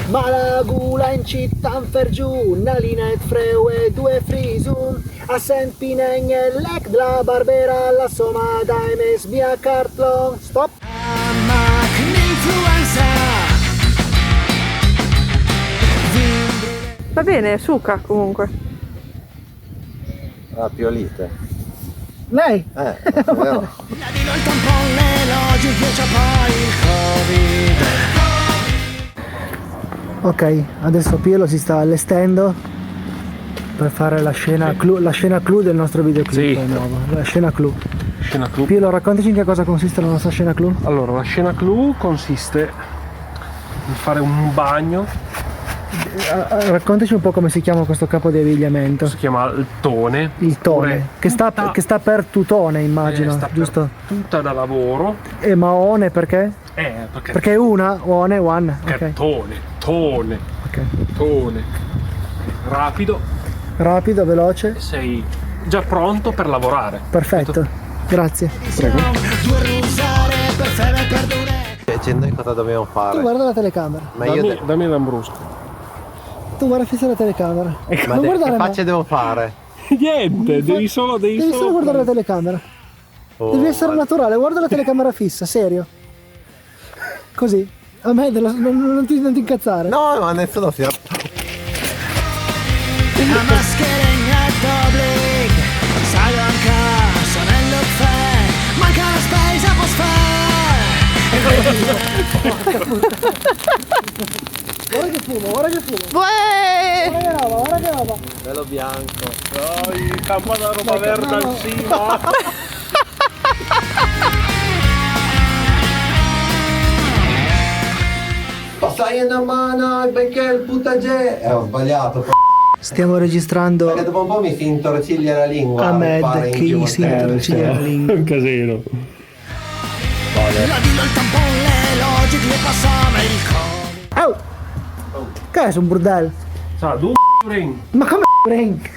Ma la gula in città per giù, una linea e freu e due frisun. A Saint Pineng e lec la barbera, la soma daimes via cartlon. Stop! Va bene, suca comunque. Ah, Piolite. Lei? Vero. Ok, adesso Pielo si sta allestendo per fare la scena clou del nostro videoclip nuovo. La scena clou. Scena clou. Pielo, raccontaci in che cosa consiste la nostra scena clou. Allora, la scena clou consiste in fare un bagno, Raccontaci un po' come si chiama questo capo di abbigliamento. si chiama il tone. Il tone, che sta per tutone, immagino, sta giusto? per tutta da lavoro. E ma one perché? Perché È una, one, ok. tone, Ok. rapido, Rapido, veloce, sei già pronto per lavorare. perfetto. Grazie. Prego. Cioè, noi cosa dobbiamo Tu fare? guarda la telecamera. Ma io Dammi l'ambrusco. Tu guarda fissa la telecamera. ma Non guardare che me. facce devo fare? Niente, devi solo Devi solo guardare la telecamera. Oh, Devi essere naturale, guarda la telecamera fissa, serio. Così. A me non ti incazzare. No, ma nessuno si... Guarda che fumo, guarda che fumo. Uè! Guarda che roba, guarda che roba. Bello bianco. Dai, campa la roba verde no. al cima. Passai una mano benché il putagè. Ho sbagliato. Stiamo registrando Perché dopo un po' mi si intorciglia la lingua. per fare Ahmed che in gli si Giumotello. intorciglia la lingua. Un casino. Oh! Che è un bordello? Sa, du ring. Ma come Frank?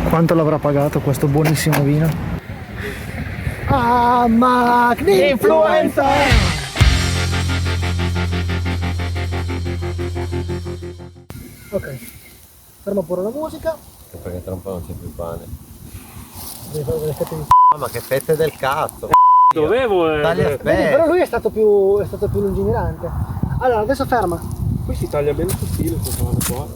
Quanto l'avrà pagato questo buonissimo vino? Ah, Influenza! Ok, fermo pure la musica. Perché tra un po' non c'è più pane. Devi fare delle fette di Ma che fette del cazzo. Dovevo. Taglia Vedi, però aspetta. lui è stato più lungimirante. Allora, adesso ferma. Qui si taglia bene sottile questa cosa qua.